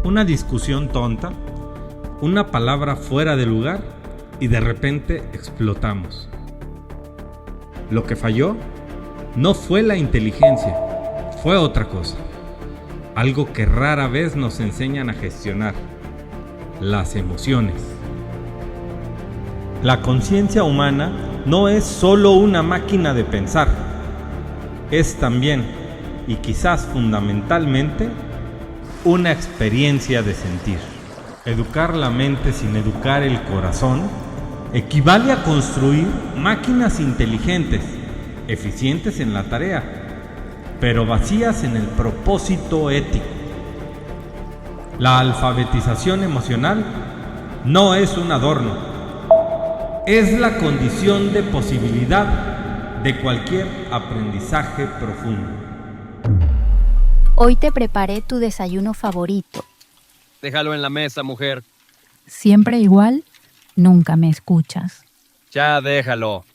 Una discusión tonta, una palabra fuera de lugar y de repente explotamos. Lo que falló no fue la inteligencia, fue otra cosa. Algo que rara vez nos enseñan a gestionar: las emociones. La conciencia humana no es solo una máquina de pensar, es también, y quizás fundamentalmente, una experiencia de sentir. Educar la mente sin educar el corazón equivale a construir máquinas inteligentes, eficientes en la tarea, pero vacías en el propósito ético. La alfabetización emocional no es un adorno, es la condición de posibilidad de cualquier aprendizaje profundo. Hoy te preparé tu desayuno favorito. Déjalo en la mesa, mujer. Siempre igual, nunca me escuchas. Ya déjalo.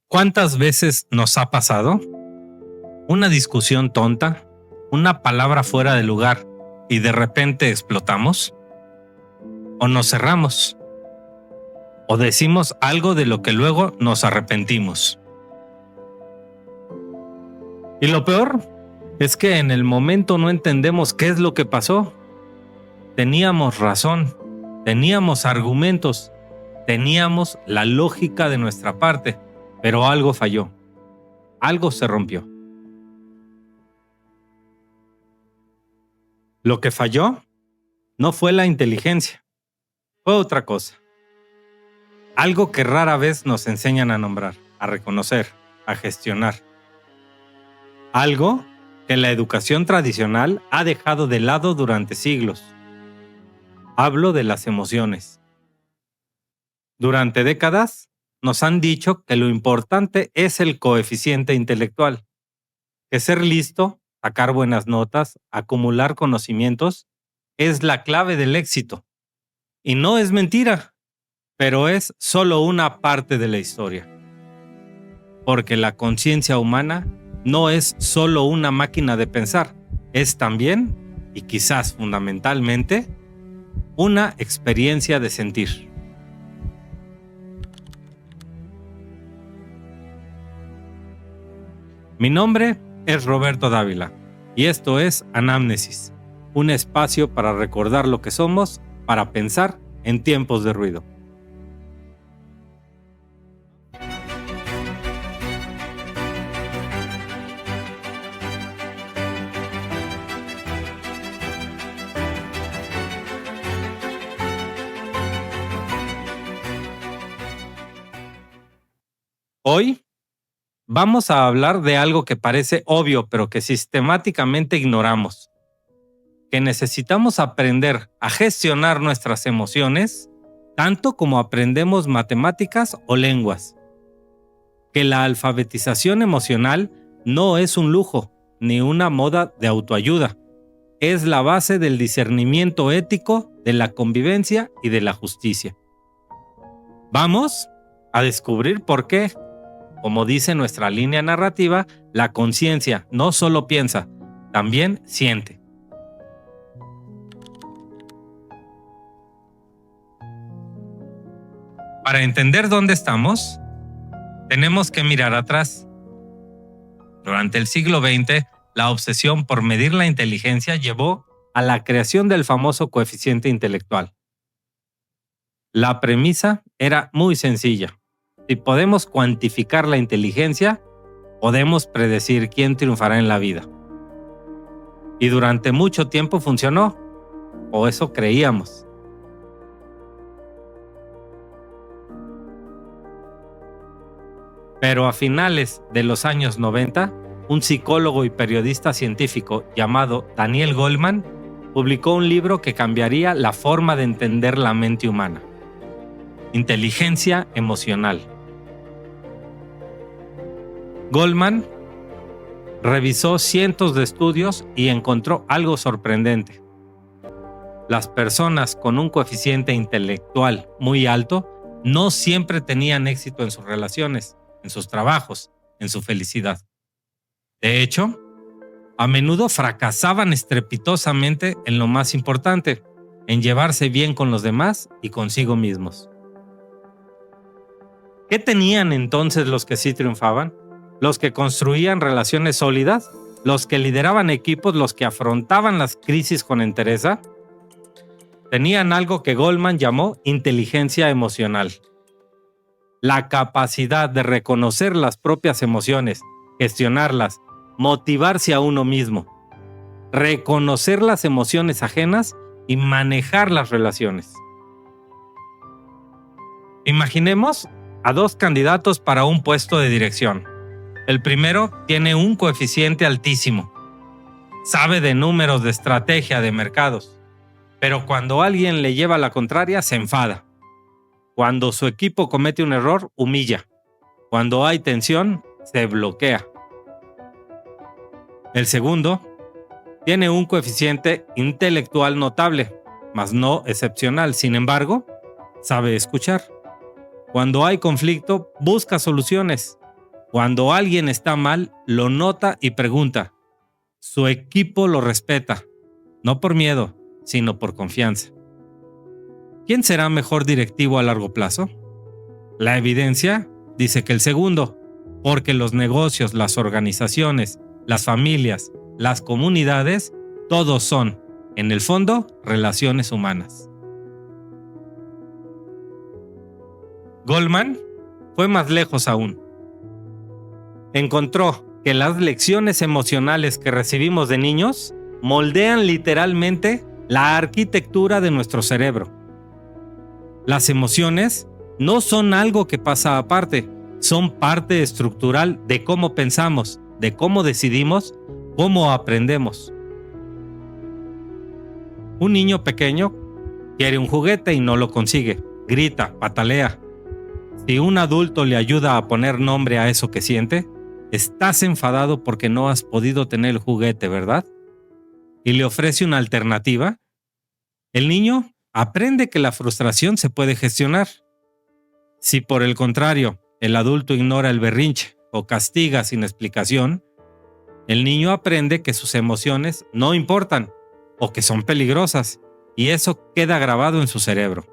¿Cuántas veces nos ha pasado? Una discusión tonta, una palabra fuera de lugar y de repente explotamos. O nos cerramos. O decimos algo de lo que luego nos arrepentimos. Y lo peor es que en el momento no entendemos qué es lo que pasó. Teníamos razón, teníamos argumentos, teníamos la lógica de nuestra parte, pero algo falló, algo se rompió. Lo que falló no fue la inteligencia, fue otra cosa. Algo que rara vez nos enseñan a nombrar, a reconocer, a gestionar. Algo que la educación tradicional ha dejado de lado durante siglos. Hablo de las emociones. Durante décadas nos han dicho que lo importante es el coeficiente intelectual, que ser listo, sacar buenas notas, acumular conocimientos, es la clave del éxito. Y no es mentira, pero es solo una parte de la historia. Porque la conciencia humana no es solo una máquina de pensar, es también, y quizás fundamentalmente, una experiencia de sentir. Mi nombre es Roberto Dávila y esto es Anamnesis, un espacio para recordar lo que somos, para pensar en tiempos de ruido. Hoy vamos a hablar de algo que parece obvio, pero que sistemáticamente ignoramos. Que necesitamos aprender a gestionar nuestras emociones, tanto como aprendemos matemáticas o lenguas. Que la alfabetización emocional no es un lujo, ni una moda de autoayuda. Es la base del discernimiento ético, de la convivencia y de la justicia. Vamos a descubrir por qué. Como dice nuestra línea narrativa, la conciencia no solo piensa, también siente. Para entender dónde estamos, tenemos que mirar atrás. Durante el siglo XX, la obsesión por medir la inteligencia llevó a la creación del famoso coeficiente intelectual. La premisa era muy sencilla. Si podemos cuantificar la inteligencia, podemos predecir quién triunfará en la vida. Y durante mucho tiempo funcionó, o eso creíamos. Pero a finales de los años 90, un psicólogo y periodista científico llamado Daniel Goleman publicó un libro que cambiaría la forma de entender la mente humana: Inteligencia emocional. Goleman revisó cientos de estudios y encontró algo sorprendente. Las personas con un coeficiente intelectual muy alto no siempre tenían éxito en sus relaciones, en sus trabajos, en su felicidad. De hecho, a menudo fracasaban estrepitosamente en lo más importante, en llevarse bien con los demás y consigo mismos. ¿Qué tenían entonces los que sí triunfaban? Los que construían relaciones sólidas, los que lideraban equipos, los que afrontaban las crisis con entereza. Tenían algo que Goleman llamó inteligencia emocional. La capacidad de reconocer las propias emociones, gestionarlas, motivarse a uno mismo, reconocer las emociones ajenas y manejar las relaciones. Imaginemos a dos candidatos para un puesto de dirección. El primero tiene un coeficiente altísimo. Sabe de números, de estrategia, de mercados. Pero cuando alguien le lleva la contraria, se enfada. Cuando su equipo comete un error, humilla. Cuando hay tensión, se bloquea. El segundo tiene un coeficiente intelectual notable, mas no excepcional. Sin embargo, sabe escuchar. Cuando hay conflicto, busca soluciones. Cuando alguien está mal, lo nota y pregunta. Su equipo lo respeta, no por miedo, sino por confianza. ¿Quién será mejor directivo a largo plazo? La evidencia dice que el segundo, porque los negocios, las organizaciones, las familias, las comunidades, todos son, en el fondo, relaciones humanas. Goleman fue más lejos aún. Encontró que las lecciones emocionales que recibimos de niños moldean literalmente la arquitectura de nuestro cerebro. Las emociones no son algo que pasa aparte, son parte estructural de cómo pensamos, de cómo decidimos, cómo aprendemos. Un niño pequeño quiere un juguete y no lo consigue, grita, patalea. Si un adulto le ayuda a poner nombre a eso que siente, estás enfadado porque no has podido tener el juguete, ¿verdad? Y le ofrece una alternativa. El niño aprende que la frustración se puede gestionar. Si por el contrario, el adulto ignora el berrinche o castiga sin explicación, el niño aprende que sus emociones no importan o que son peligrosas, y eso queda grabado en su cerebro.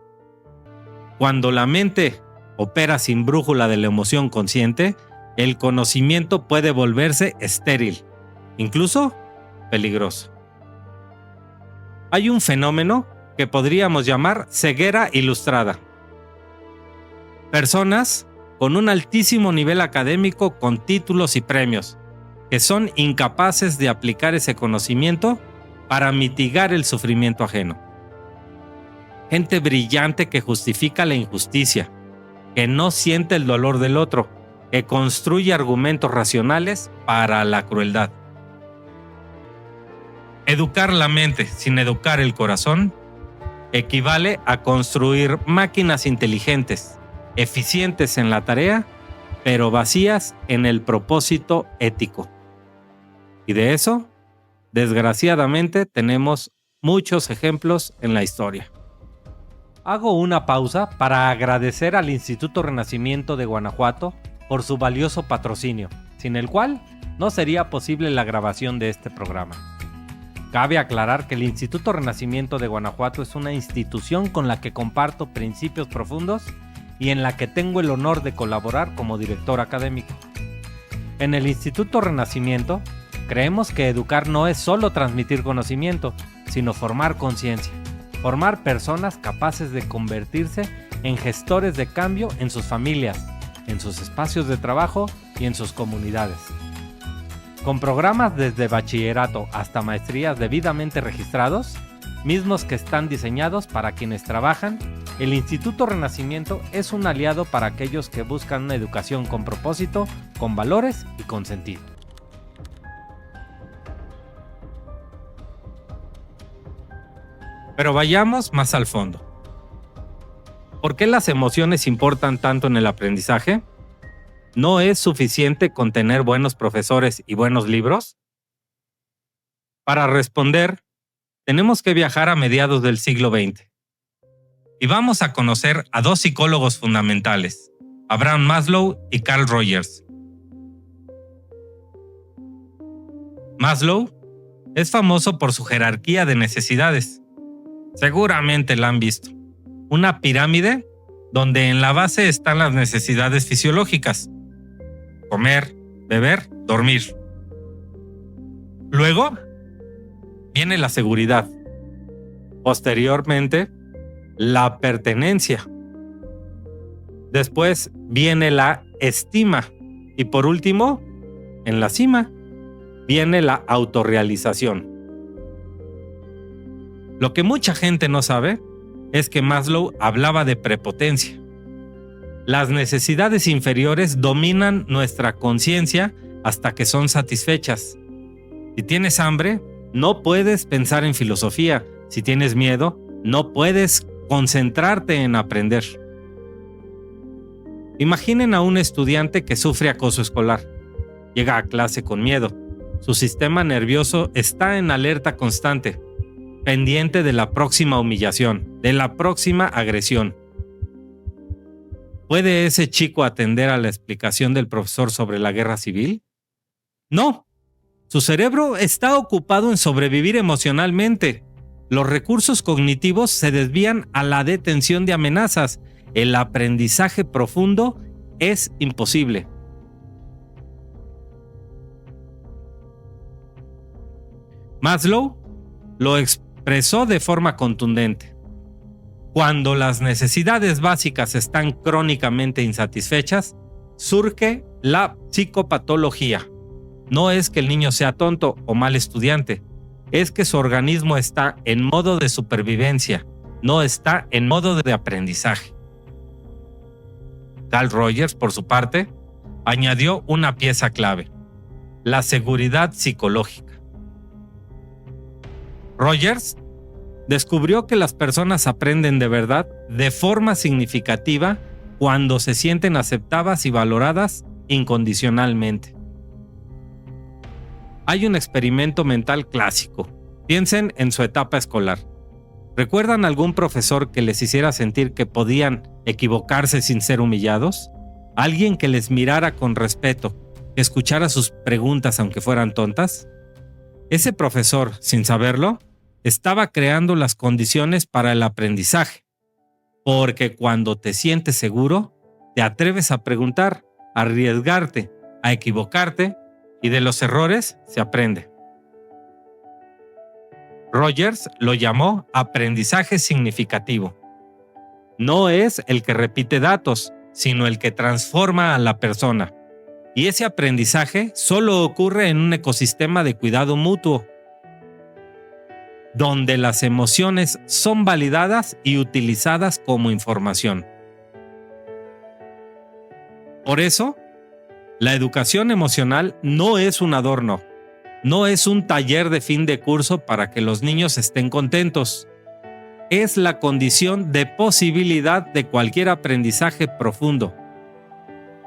Cuando la mente opera sin brújula de la emoción consciente, el conocimiento puede volverse estéril, incluso peligroso. Hay un fenómeno que podríamos llamar ceguera ilustrada. Personas con un altísimo nivel académico, con títulos y premios, que son incapaces de aplicar ese conocimiento para mitigar el sufrimiento ajeno. Gente brillante que justifica la injusticia, que no siente el dolor del otro, que construye argumentos racionales para la crueldad. Educar la mente sin educar el corazón equivale a construir máquinas inteligentes, eficientes en la tarea, pero vacías en el propósito ético. Y de eso, desgraciadamente, tenemos muchos ejemplos en la historia. Hago una pausa para agradecer al Instituto Renacimiento de Guanajuato por su valioso patrocinio, sin el cual no sería posible la grabación de este programa. Cabe aclarar que el Instituto Renacimiento de Guanajuato es una institución con la que comparto principios profundos y en la que tengo el honor de colaborar como director académico. En el Instituto Renacimiento, creemos que educar no es solo transmitir conocimiento, sino formar conciencia, formar personas capaces de convertirse en gestores de cambio en sus familias, en sus espacios de trabajo y en sus comunidades. Con programas desde bachillerato hasta maestrías debidamente registrados, mismos que están diseñados para quienes trabajan, el Instituto Renacimiento es un aliado para aquellos que buscan una educación con propósito, con valores y con sentido. Pero vayamos más al fondo. ¿Por qué las emociones importan tanto en el aprendizaje? ¿No es suficiente con tener buenos profesores y buenos libros? Para responder, tenemos que viajar a mediados del siglo XX. Y vamos a conocer a dos psicólogos fundamentales, Abraham Maslow y Carl Rogers. Maslow es famoso por su jerarquía de necesidades. Seguramente la han visto. Una pirámide donde en la base están las necesidades fisiológicas: comer, beber, dormir. Luego viene la seguridad. Posteriormente, la pertenencia. Después viene la estima. Y por último, en la cima, viene la autorrealización. Lo que mucha gente no sabe es que Maslow hablaba de prepotencia. Las necesidades inferiores dominan nuestra conciencia hasta que son satisfechas. Si tienes hambre, no puedes pensar en filosofía. Si tienes miedo, no puedes concentrarte en aprender. Imaginen a un estudiante que sufre acoso escolar. Llega a clase con miedo. Su sistema nervioso está en alerta constante, pendiente de la próxima humillación, de la próxima agresión. ¿Puede ese chico atender a la explicación del profesor sobre la guerra civil? No. Su cerebro está ocupado en sobrevivir emocionalmente. Los recursos cognitivos se desvían a la detención de amenazas. El aprendizaje profundo es imposible. Maslow lo expresó de forma contundente. Cuando las necesidades básicas están crónicamente insatisfechas, surge la psicopatología. No es que el niño sea tonto o mal estudiante, es que su organismo está en modo de supervivencia, no está en modo de aprendizaje. Carl Rogers, por su parte, añadió una pieza clave: la seguridad psicológica. Rogers descubrió que las personas aprenden de verdad de forma significativa cuando se sienten aceptadas y valoradas incondicionalmente. Hay un experimento mental clásico. Piensen en su etapa escolar. ¿Recuerdan algún profesor que les hiciera sentir que podían equivocarse sin ser humillados? ¿Alguien que les mirara con respeto, que escuchara sus preguntas aunque fueran tontas? Ese profesor, sin saberlo, estaba creando las condiciones para el aprendizaje. Porque cuando te sientes seguro, te atreves a preguntar, a arriesgarte, a equivocarte, y de los errores se aprende. Rogers lo llamó aprendizaje significativo. No es el que repite datos, sino el que transforma a la persona. Y ese aprendizaje solo ocurre en un ecosistema de cuidado mutuo, donde las emociones son validadas y utilizadas como información. Por eso, la educación emocional no es un adorno, no es un taller de fin de curso para que los niños estén contentos. Es la condición de posibilidad de cualquier aprendizaje profundo.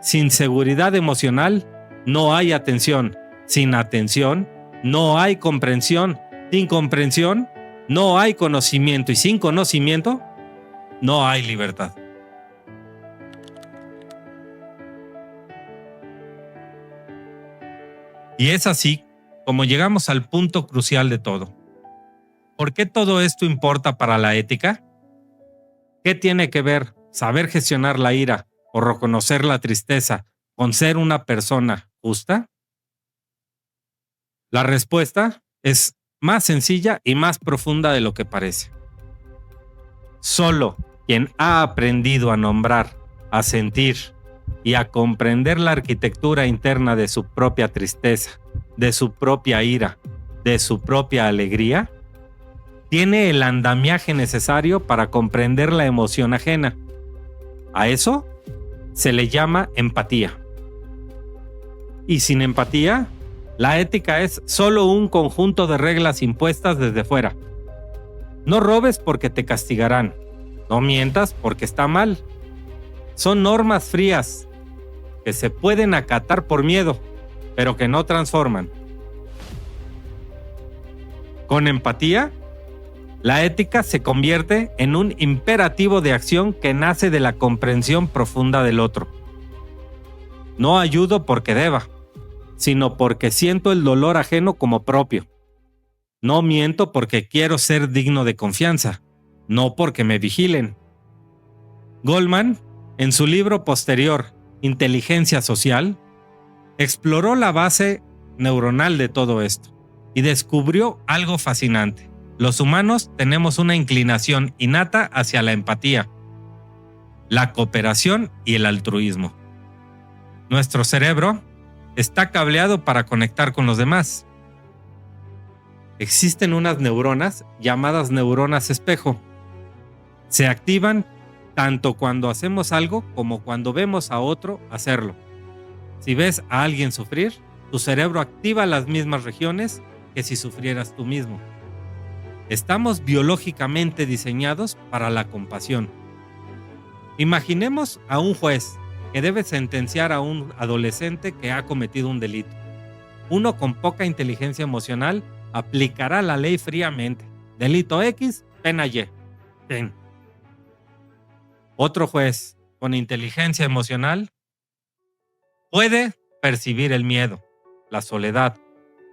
Sin seguridad emocional, no hay atención. Sin atención, no hay comprensión. Sin comprensión, no hay conocimiento. Y sin conocimiento, no hay libertad. Y es así como llegamos al punto crucial de todo. ¿Por qué todo esto importa para la ética? ¿Qué tiene que ver saber gestionar la ira o reconocer la tristeza con ser una persona justa? La respuesta es más sencilla y más profunda de lo que parece. Solo quien ha aprendido a nombrar, a sentir y a comprender la arquitectura interna de su propia tristeza, de su propia ira, de su propia alegría, tiene el andamiaje necesario para comprender la emoción ajena. A eso se le llama empatía. Y sin empatía, la ética es solo un conjunto de reglas impuestas desde fuera. No robes porque te castigarán. No mientas porque está mal. Son normas frías que se pueden acatar por miedo, pero que no transforman. Con empatía, la ética se convierte en un imperativo de acción que nace de la comprensión profunda del otro. No ayudo porque deba, sino porque siento el dolor ajeno como propio. No miento porque quiero ser digno de confianza, no porque me vigilen. Goldman, en su libro posterior, Inteligencia Social, exploró la base neuronal de todo esto y descubrió algo fascinante. Los humanos tenemos una inclinación innata hacia la empatía, la cooperación y el altruismo. Nuestro cerebro está cableado para conectar con los demás. Existen unas neuronas llamadas neuronas espejo. Se activan tanto cuando hacemos algo como cuando vemos a otro hacerlo. Si ves a alguien sufrir, tu cerebro activa las mismas regiones que si sufrieras tú mismo. Estamos biológicamente diseñados para la compasión. Imaginemos a un juez que debe sentenciar a un adolescente que ha cometido un delito. Uno con poca inteligencia emocional aplicará la ley fríamente. Delito X, pena Y. Fin. Otro juez con inteligencia emocional puede percibir el miedo, la soledad,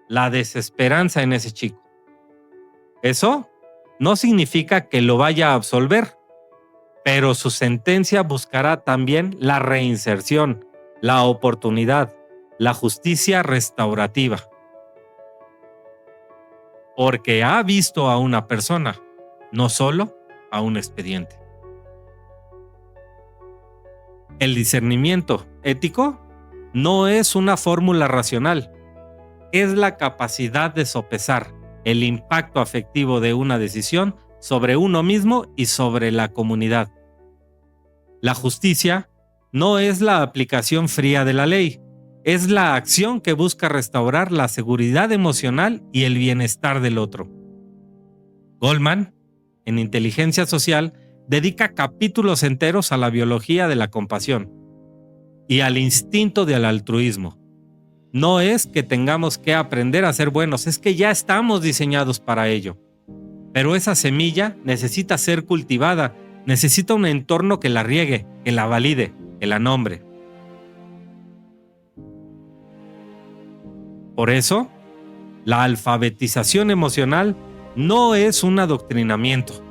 la desesperanza en ese chico. Eso no significa que lo vaya a absolver, pero su sentencia buscará también la reinserción, la oportunidad, la justicia restaurativa. Porque ha visto a una persona, no solo a un expediente. El discernimiento ético no es una fórmula racional, es la capacidad de sopesar el impacto afectivo de una decisión sobre uno mismo y sobre la comunidad. La justicia no es la aplicación fría de la ley, es la acción que busca restaurar la seguridad emocional y el bienestar del otro. Goldman, en Inteligencia Social, dedica capítulos enteros a la biología de la compasión y al instinto del altruismo. No es que tengamos que aprender a ser buenos, es que ya estamos diseñados para ello. Pero esa semilla necesita ser cultivada, necesita un entorno que la riegue, que la valide, que la nombre. Por eso, la alfabetización emocional no es un adoctrinamiento,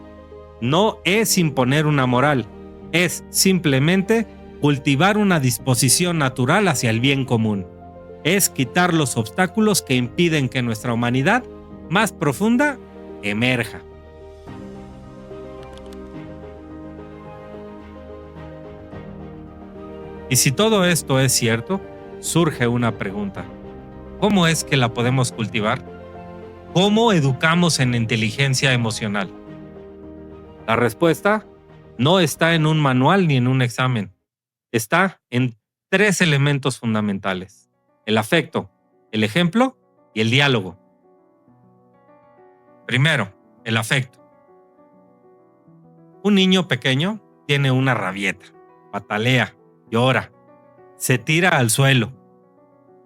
no es imponer una moral, es simplemente cultivar una disposición natural hacia el bien común. Es quitar los obstáculos que impiden que nuestra humanidad más profunda emerja. Y si todo esto es cierto, surge una pregunta. ¿Cómo es que la podemos cultivar? ¿Cómo educamos en inteligencia emocional? La respuesta no está en un manual ni en un examen. Está en 3 elementos fundamentales: el afecto, el ejemplo y el diálogo. Primero, el afecto. Un niño pequeño tiene una rabieta, patalea, llora, se tira al suelo.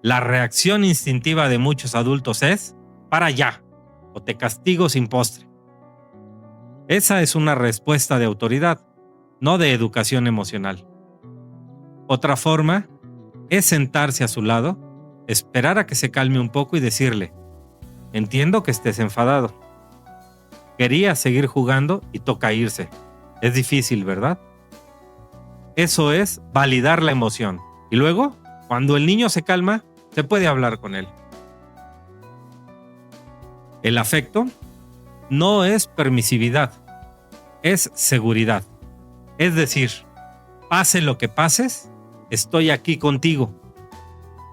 La reacción instintiva de muchos adultos es: para allá, o te castigo sin postre. Esa es una respuesta de autoridad, no de educación emocional. Otra forma es sentarse a su lado, esperar a que se calme un poco y decirle: entiendo que estés enfadado. Querías seguir jugando y toca irse. Es difícil, ¿verdad? Eso es validar la emoción. Y luego, cuando el niño se calma, se puede hablar con él. El afecto no es permisividad, es seguridad. Es decir, pase lo que pases, estoy aquí contigo.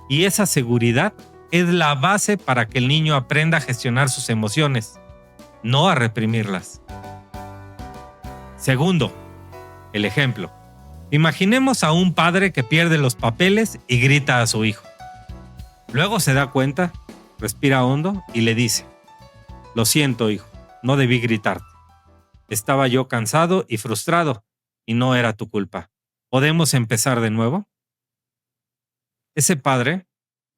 Y esa seguridad es la base para que el niño aprenda a gestionar sus emociones, no a reprimirlas. Segundo, el ejemplo. Imaginemos a un padre que pierde los papeles y grita a su hijo. Luego se da cuenta, respira hondo y le dice: lo siento, hijo, no debí gritarte. Estaba yo cansado y frustrado y no era tu culpa. ¿Podemos empezar de nuevo? Ese padre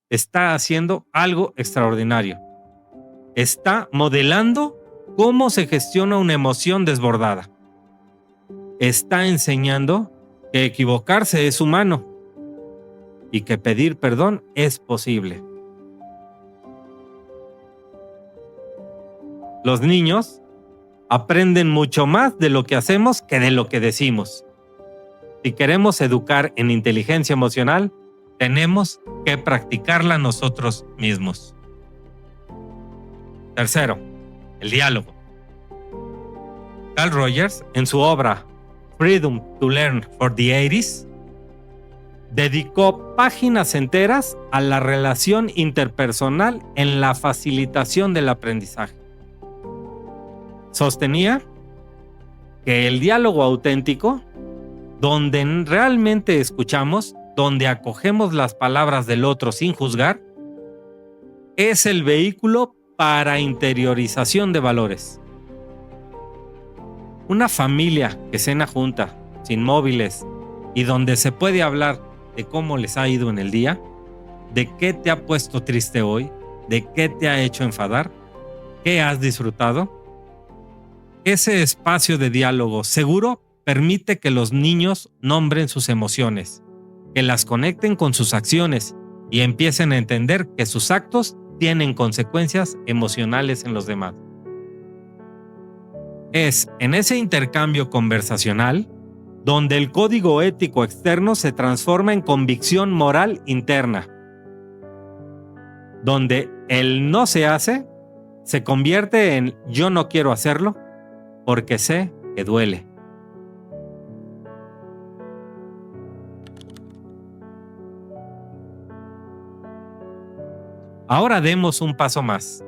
está haciendo algo extraordinario. Está modelando cómo se gestiona una emoción desbordada. Está enseñando que equivocarse es humano. y que pedir perdón es posible. Los niños aprenden mucho más de lo que hacemos que de lo que decimos. Si queremos educar en inteligencia emocional, tenemos que practicarla nosotros mismos. Tercero, el diálogo. Carl Rogers, en su obra Freedom to Learn for the 80s, dedicó páginas enteras a la relación interpersonal en la facilitación del aprendizaje. Sostenía que el diálogo auténtico, donde realmente escuchamos, donde acogemos las palabras del otro sin juzgar, es el vehículo para interiorización de valores. Una familia que cena junta, sin móviles, y donde se puede hablar de cómo les ha ido en el día, de qué te ha puesto triste hoy, de qué te ha hecho enfadar, qué has disfrutado. Ese espacio de diálogo seguro permite que los niños nombren sus emociones, que las conecten con sus acciones y empiecen a entender que sus actos tienen consecuencias emocionales en los demás. Es en ese intercambio conversacional donde el código ético externo se transforma en convicción moral interna, donde el no se hace se convierte en yo no quiero hacerlo porque sé que duele. Ahora demos un paso más.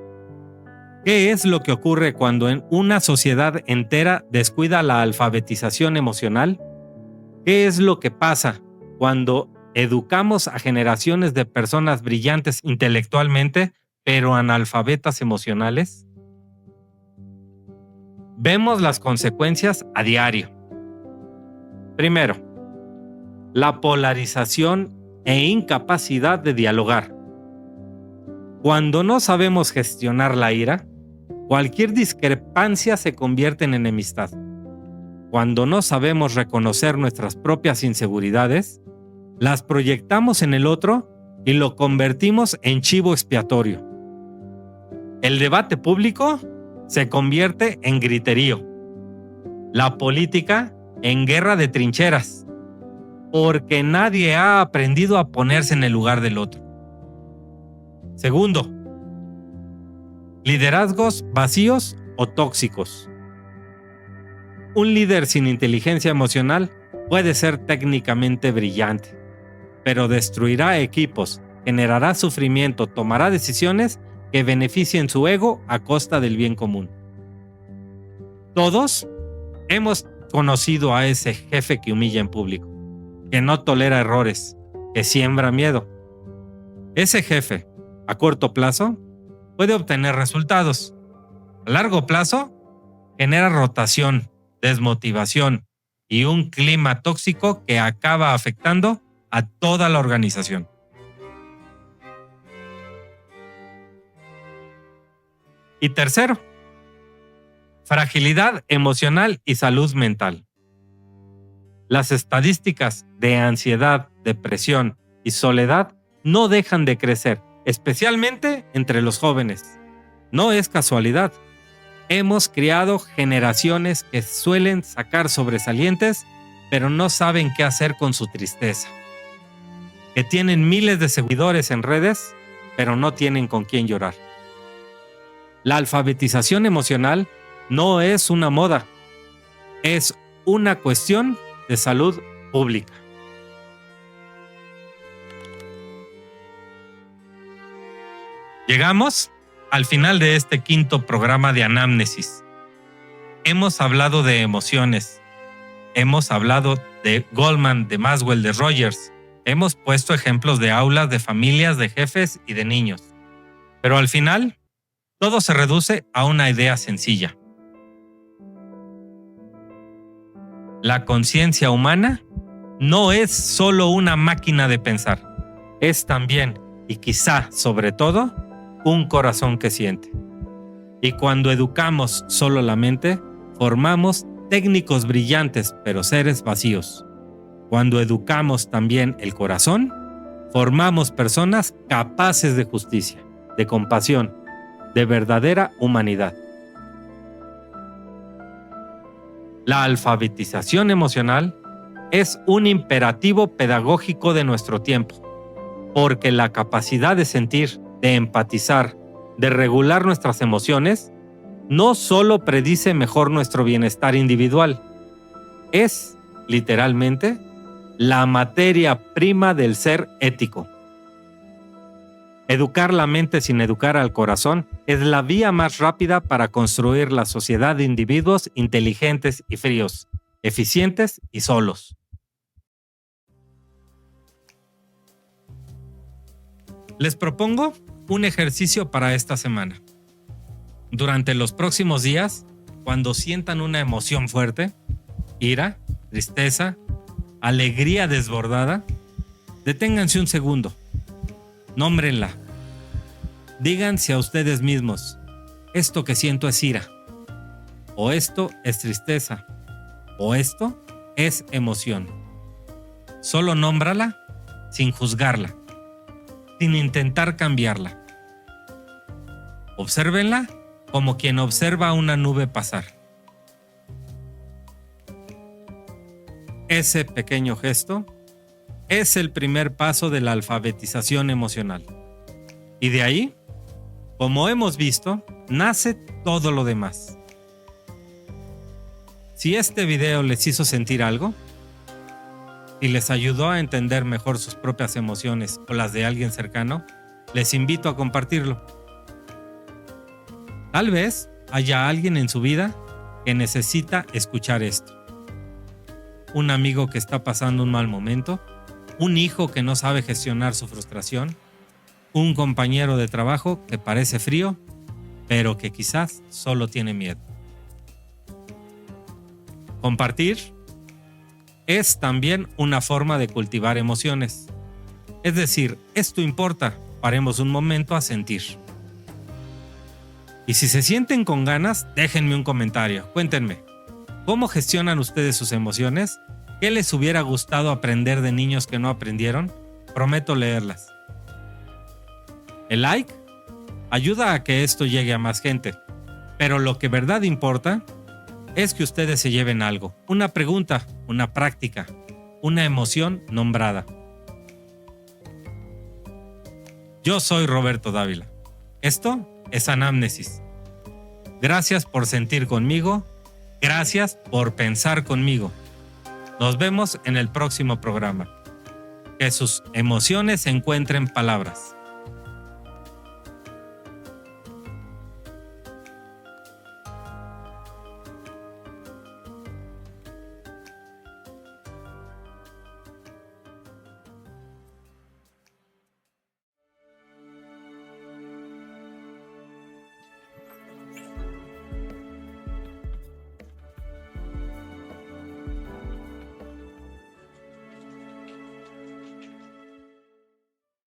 ¿Qué es lo que ocurre cuando en una sociedad entera descuida la alfabetización emocional? ¿Qué es lo que pasa cuando educamos a generaciones de personas brillantes intelectualmente, pero analfabetas emocionales? Vemos las consecuencias a diario. Primero, la polarización e incapacidad de dialogar. Cuando no sabemos gestionar la ira, cualquier discrepancia se convierte en enemistad. Cuando no sabemos reconocer nuestras propias inseguridades, las proyectamos en el otro y lo convertimos en chivo expiatorio. El debate público se convierte en griterío. La política en guerra de trincheras, porque nadie ha aprendido a ponerse en el lugar del otro. Segundo, liderazgos vacíos o tóxicos. Un líder sin inteligencia emocional puede ser técnicamente brillante, pero destruirá equipos, generará sufrimiento, tomará decisiones que beneficien su ego a costa del bien común. Todos hemos conocido a ese jefe que humilla en público, que no tolera errores, que siembra miedo. Ese jefe, a corto plazo, puede obtener resultados. A largo plazo, genera rotación, desmotivación y un clima tóxico que acaba afectando a toda la organización. Y tercero, fragilidad emocional y salud mental. Las estadísticas de ansiedad, depresión y soledad no dejan de crecer, especialmente entre los jóvenes. No es casualidad. Hemos criado generaciones que suelen sacar sobresalientes, pero no saben qué hacer con su tristeza. Que tienen miles de seguidores en redes, pero no tienen con quién llorar. La alfabetización emocional no es una moda, es una cuestión de salud pública. Llegamos al final de este quinto programa de Anamnesis. Hemos hablado de emociones, hemos hablado de Goldman, de Maxwell, de Rogers, hemos puesto ejemplos de aulas, de familias, de jefes y de niños. Pero al final, todo se reduce a una idea sencilla. La conciencia humana no es solo una máquina de pensar, es también, y quizá sobre todo, un corazón que siente. Y cuando educamos solo la mente, formamos técnicos brillantes pero seres vacíos. Cuando educamos también el corazón, formamos personas capaces de justicia, de compasión, de verdadera humanidad. La alfabetización emocional es un imperativo pedagógico de nuestro tiempo, porque la capacidad de sentir, de empatizar, de regular nuestras emociones, no solo predice mejor nuestro bienestar individual, es, literalmente, la materia prima del ser ético. Educar la mente sin educar al corazón es la vía más rápida para construir la sociedad de individuos inteligentes y fríos, eficientes y solos. Les propongo un ejercicio para esta semana. Durante los próximos días, cuando sientan una emoción fuerte, ira, tristeza, alegría desbordada, deténganse un segundo. Nómbrenla. Díganse a ustedes mismos, esto que siento es ira, o esto es tristeza, o esto es emoción. Solo nómbrala sin juzgarla, sin intentar cambiarla. Obsérvenla como quien observa una nube pasar. Ese pequeño gesto es el primer paso de la alfabetización emocional. Y de ahí, como hemos visto, nace todo lo demás. Si este video les hizo sentir algo, y les ayudó a entender mejor sus propias emociones o las de alguien cercano, les invito a compartirlo. Tal vez haya alguien en su vida que necesita escuchar esto. Un amigo que está pasando un mal momento, un hijo que no sabe gestionar su frustración, un compañero de trabajo que parece frío, pero que quizás solo tiene miedo. Compartir es también una forma de cultivar emociones. Es decir, esto importa, paremos un momento a sentir. Y si se sienten con ganas, déjenme un comentario, cuéntenme. ¿Cómo gestionan ustedes sus emociones? ¿Qué les hubiera gustado aprender de niños que no aprendieron? Prometo leerlas. El like ayuda a que esto llegue a más gente, pero lo que verdad importa es que ustedes se lleven algo, una pregunta, una práctica, una emoción nombrada. Yo soy Roberto Dávila. Esto es Anamnesis. Gracias por sentir conmigo. Gracias por pensar conmigo. Nos vemos en el próximo programa. Que sus emociones encuentren palabras.